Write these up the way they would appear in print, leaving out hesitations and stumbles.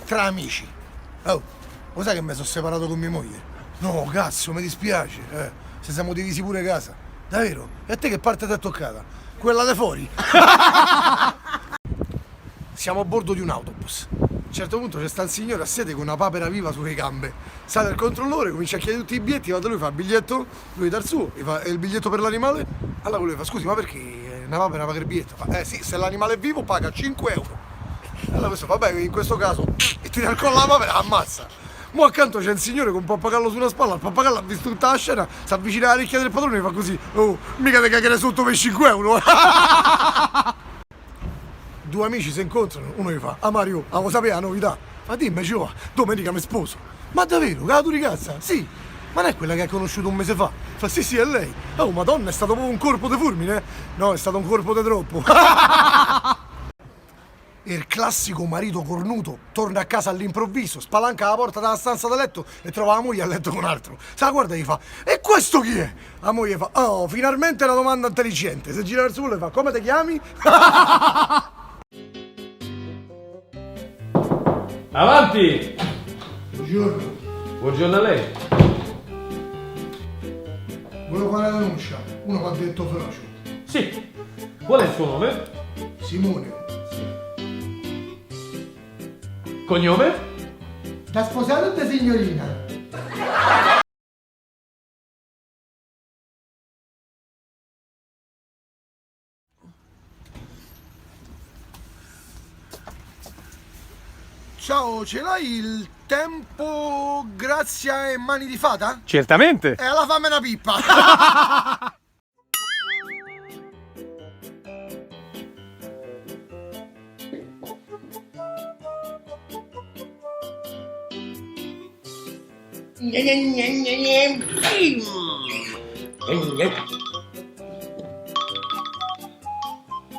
tra amici. Oh, lo sai che mi sono separato con mia moglie? No, cazzo, mi dispiace. Se siamo divisi pure casa. Davvero? E a te che parte ti è toccata? Quella da fuori? Siamo a bordo di un autobus. A un certo punto c'è sta un signore a sede con una papera viva sulle gambe. Sale il controllore, comincia a chiedere tutti i biglietti, va da lui, fa il biglietto, lui dà il suo, gli fa, e il biglietto per l'animale? Allora lui fa, scusi, ma perché una papera paga il biglietto? Fa, sì, se l'animale è vivo paga 5 euro. Allora questo, vabbè, in questo caso, e tira il collo alla papera, ammazza. Mo' accanto c'è un signore con un pappagallo sulla spalla, il pappagallo ha visto tutta la scena, si avvicina alla ricchia del padrone e fa così, oh, mica te cagare sotto per 5 euro. Due amici si incontrano, uno gli fa, ah Mario, lo sapevi la novità? Ma dimmi, ci va, domenica mi sposo. Ma davvero, che la tua ragazza? Sì. Ma non è quella che hai conosciuto un mese fa? Fa sì, è lei. Oh, madonna, è stato proprio un corpo di fulmine? No, è stato un corpo di troppo. Il classico marito cornuto torna a casa all'improvviso, spalanca la porta dalla stanza da letto e trova la moglie a letto con un altro. Se la guarda e gli fa, e questo chi è? La moglie fa, oh, finalmente una domanda intelligente. Se gira verso quello e fa, come ti chiami? Avanti! Buongiorno. Buongiorno a lei. Volevo fare la denuncia. Uno mi ha detto feroce. Sì. Qual è il suo nome? Simone. Cognome? T'ha sposato te signorina? Ciao, ce l'hai il tempo, grazia e mani di fata? Certamente. Allora fammi una pippa!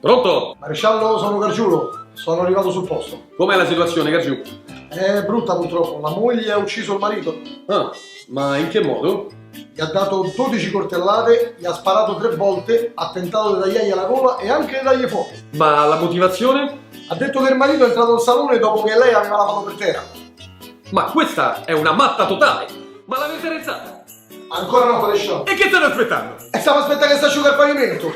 Pronto? Maresciallo, sono Gargiulo, sono arrivato sul posto. Com'è la situazione, Gargiù? È brutta purtroppo, la moglie ha ucciso il marito. Ah, ma in che modo? Gli ha dato 12 coltellate, gli ha sparato 3 volte, ha tentato di tagliargli la gola e anche di dargli fuoco. Ma la motivazione? Ha detto che il marito è entrato al salone dopo che lei aveva lavato per terra. Ma questa è una matta totale! Ma l'avete rezzata? Ancora no, maresciallo. E che state aspettando? E stiamo aspettando che si asciuga il pavimento.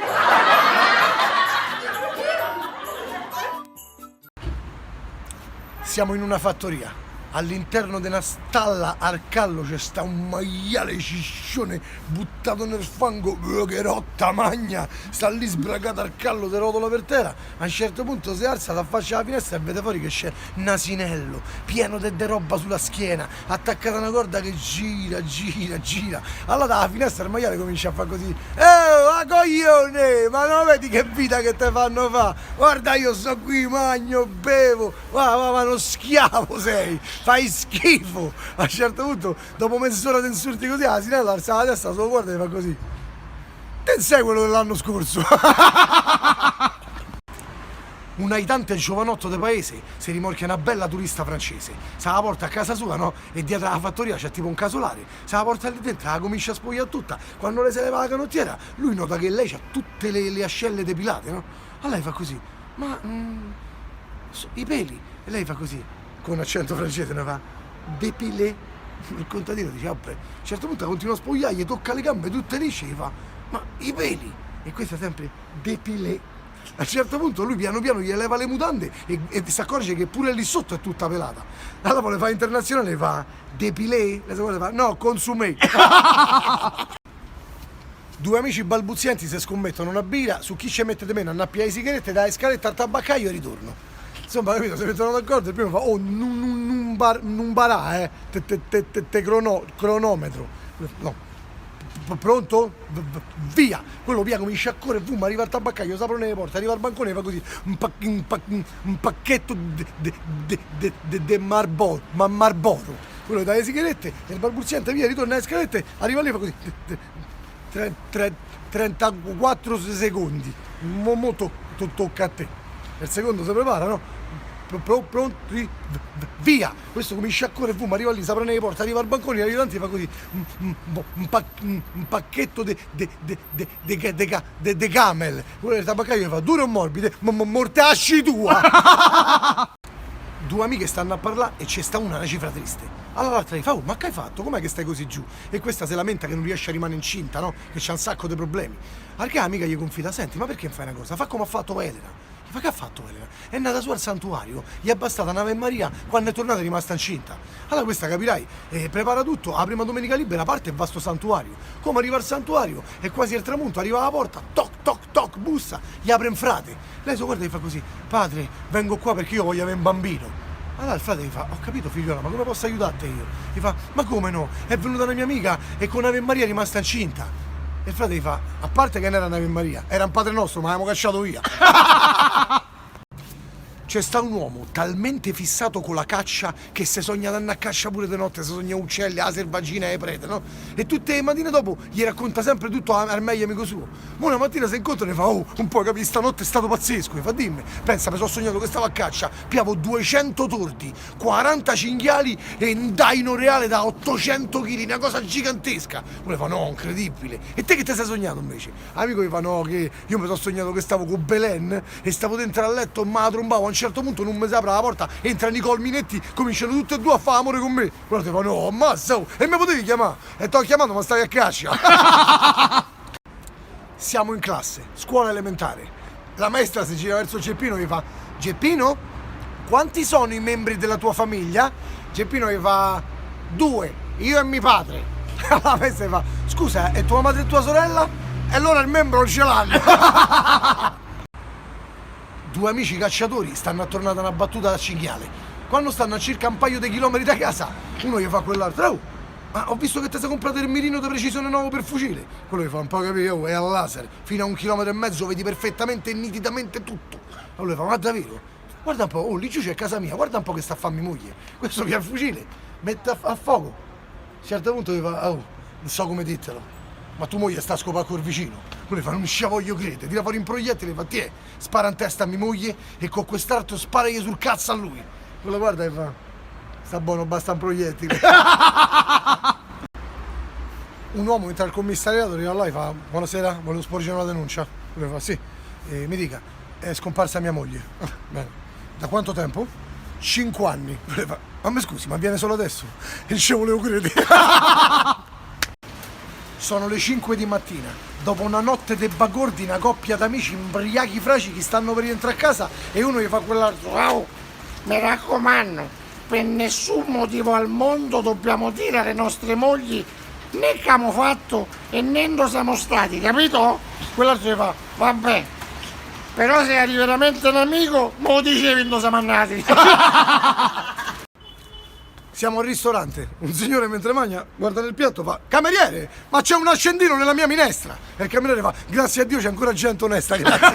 Siamo in una fattoria. All'interno di una stalla al callo c'è sta un maiale ciccione buttato nel fango, che rotta magna, sta lì sbragato al callo, te rotola per terra. A un certo punto si alza, si affaccia alla finestra e vede fuori che c'è un asinello pieno di roba sulla schiena, attaccata a una corda che gira. Allora dalla finestra il maiale comincia a fare così, ma coglione, ma non vedi che vita che te fanno fa? Guarda, io sto qui, magno, bevo, ma uno schiavo sei, fai schifo. A un certo punto, dopo mezz'ora di insulti così, la sinella alza la testa, se lo guarda e fa così, te sei quello dell'anno scorso. Un aitante giovanotto del paese si rimorchia una bella turista francese, se la porta a casa sua, no? E dietro alla fattoria c'è tipo un casolare, se la porta lì dentro, la comincia a spogliare tutta. Quando le si leva la canottiera, lui nota che lei ha tutte le ascelle depilate, no? Allora lei fa così, ma i peli? E lei fa così, con accento francese, ne fa, depilé. Il contadino dice, vabbè, a un certo punto continua a spogliare, gli tocca le gambe tutte lisce, gli fa, ma i peli? E questo è sempre depilé. A un certo punto lui piano piano gli leva le mutande e si accorge che pure lì sotto è tutta pelata. Allora poi le fa internazionale e fa depilé? Le seconde fa no, consumé. Due amici balbuzienti si scommettono una birra su chi ci mette di meno a nappiare le sigarette, dai scaletta al tabaccaio e ritorno. Insomma, capito, si mettono d'accordo e il primo fa oh, non barà, cronometro. No. Pronto? Via! Quello via comincia a correre, boom, arriva al tabaccaio, si aprono le porte, arriva al bancone e fa così un pacchetto de Marlboro. Quello dà le sigarette, e il balbuziente via, ritorna alle scalette, arriva lì e fa così 34 secondi. Mo tocca a te. Il secondo si prepara, no? Pronti? Via! Questo comincia a correre, boom, arriva lì, si aprono le porte, arriva al bancone, arriva davanti e fa così un pacchetto de camel. Quello del tabaccaio fa duro o morbide? Mortacci tua! due amiche stanno a parlare e c'è sta una cifra triste. Allora l'altra gli fa, oh, ma che hai fatto? Com'è che stai così giù? E questa si lamenta che non riesce a rimanere incinta, no? Che c'ha un sacco di problemi. Allora l'amica gli confida, senti, ma perché fai una cosa? Fa come ha fatto Elena. Gli fa, che ha fatto Elena? È andata su al santuario, gli è bastata un'Ave Maria, quando è tornata è rimasta incinta. Allora questa, capirai, prepara tutto, la prima domenica libera parte e va sto santuario. Come arriva al santuario? È quasi al tramonto, arriva alla porta, toc, toc, toc, bussa, gli apre un frate. Lei si guarda e gli fa così, padre, vengo qua perché io voglio avere un bambino. Allora il frate gli fa, ho capito figliola, ma come posso aiutarti io? Gli fa, ma come no? È venuta una mia amica e con Ave Maria è rimasta incinta. E il frate gli fa, a parte che non era una Ave Maria, era un Padre Nostro, ma l'abbiamo cacciato via. C'è sta un uomo talmente fissato con la caccia che se sogna danno a caccia pure di notte, se sogna uccelli, la selvaggina e le prete, no? E tutte le mattine dopo gli racconta sempre tutto al meglio amico suo. Ma una mattina si incontrano e fa, oh, un po' capi, stanotte è stato pazzesco. E fa, dimmi, pensa, mi sono sognato che stavo a caccia, piavo 200 tordi, 40 cinghiali e un daino reale da 800 kg, una cosa gigantesca. Uno fa, no, incredibile. E te che ti sei sognato invece? Amico gli fa, no, che io mi sono sognato che stavo con Belen e stavo dentro al letto e me la trombavo. A un certo punto non mi si apre la porta, entra Nicole Minetti, cominciano tutte e due a fare amore con me. Però ti fa, no, ammazza, oh, e mi potevi chiamare? E ti ho chiamato, ma stavi a caccia. Siamo in classe, scuola elementare. La maestra si gira verso Geppino e gli fa, Geppino, quanti sono i membri della tua famiglia? Geppino gli fa, 2, io e mio padre. La maestra gli fa, scusa, e tua madre e tua sorella? E allora il membro non ce l'hanno. Due amici cacciatori stanno a tornare da una battuta da cinghiale. Quando stanno a circa un paio di chilometri da casa, uno gli fa a quell'altro, oh, ma ho visto che ti sei comprato il mirino di precisione nuovo per fucile. Quello gli fa, un po' capire, oh, è al laser, fino a 1,5 km vedi perfettamente e nitidamente tutto. Allora gli fa, ma davvero? Guarda un po', oh, lì giù c'è casa mia, guarda un po' che sta a fare mia moglie. Questo che ha il fucile, mette a fuoco. A un certo punto gli fa, oh, non so come dirtelo, ma tua moglie sta a scopare col vicino. Quello fa, non ci voglio credere, tira fuori un proiettile e fa, tiè, spara in testa a mia moglie e con quest'altro sparagli sul cazzo a lui. Quello guarda e fa, sta buono, basta un proiettile. Un uomo entra al commissariato, arriva là e fa, buonasera, volevo sporgere una denuncia. Quello fa, sì, mi dica, è scomparsa mia moglie. Bene, da quanto tempo? 5 anni. Quello fa, ma mi scusi, ma viene solo adesso? E non ci volevo credere. Sono le 5 di mattina, dopo una notte de bagordi, una coppia d'amici imbriachi fracichi stanno per rientrare a casa e uno gli fa quell'altro, Wow, mi raccomando, per nessun motivo al mondo dobbiamo dire alle nostre mogli né che abbiamo fatto e né dove siamo stati, capito? Quell'altro gli fa, vabbè, però se eri veramente un amico, me lo dicevi dove siamo andati. Siamo al ristorante, un signore mentre mangia guarda nel piatto fa, cameriere, ma c'è un accendino nella mia minestra. E il cameriere fa, grazie a Dio c'è ancora gente onesta, grazie.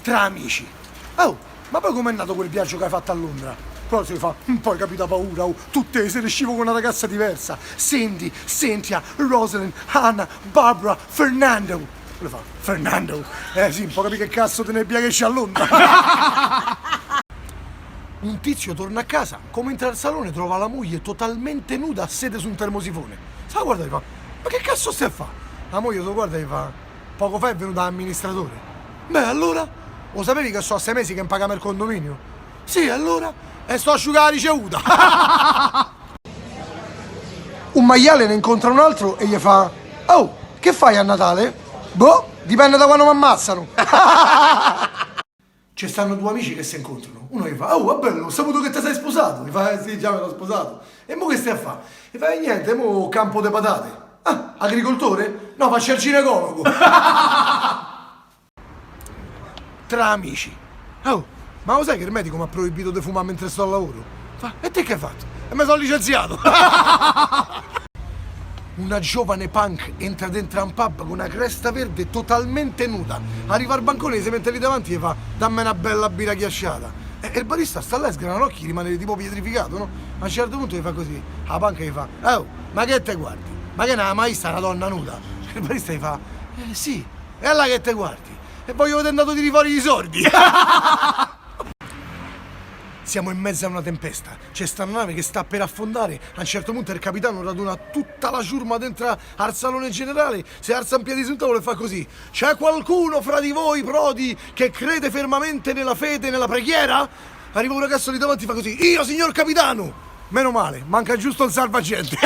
Tra amici. Oh, ma poi com'è nato quel viaggio che hai fatto a Londra? Poi si fa, poi capita paura, oh, tutte le sere uscivo con una ragazza diversa. Cindy, Cynthia, Rosalind, Hannah, Barbara, Fernando. Quello fa, Fernando? Sì, un po' capire che cazzo te ne c'è a Londra. Un tizio torna a casa, come entra al salone trova la moglie totalmente nuda a sede su un termosifone. Sa, guarda e fa, ma che cazzo stai a fa? La moglie lo guarda e fa, poco fa è venuta l'amministratore. Beh, allora? Lo sapevi che so a 6 mesi che non pagava il condominio? Sì, allora? E sto a asciugare la ricevuta. Un maiale ne incontra un altro e gli fa, oh, che fai a Natale? Boh, dipende da quando mi ammazzano. Ci stanno due amici che si incontrano. Uno gli fa, oh, va bello, ho saputo che ti sei sposato. Gli fa, sì, già me l'ho sposato. E mo che stai a fare? Gli fa, niente, mo campo de patate. Ah, agricoltore? No, faccio il ginecologo. Tra amici. Oh, ma lo sai che il medico mi ha proibito di fumare mentre sto al lavoro? Fa, e te che hai fatto? E mi sono licenziato. Una giovane punk entra dentro a un pub con una cresta verde totalmente nuda. Arriva al bancone, si mette lì davanti e fa, dammi una bella birra ghiacciata. E il barista sta là e sgrana l'occhio, rimane tipo pietrificato, no? A un certo punto gli fa così, la punk gli fa, oh, ma che te guardi? Ma che non hai mai vista una donna nuda? E il barista gli fa, sì, e allora che te guardi? E poi io ti è andato di fuori i sordi. siamo in mezzo a una tempesta. C'è sta nave che sta per affondare. A un certo punto il capitano raduna tutta la ciurma dentro al salone generale, si alza in piedi su un tavolo e fa così: c'è qualcuno fra di voi, prodi, che crede fermamente nella fede e nella preghiera? Arriva un ragazzo lì davanti e fa così: io, signor capitano! Meno male, manca giusto il salvagente.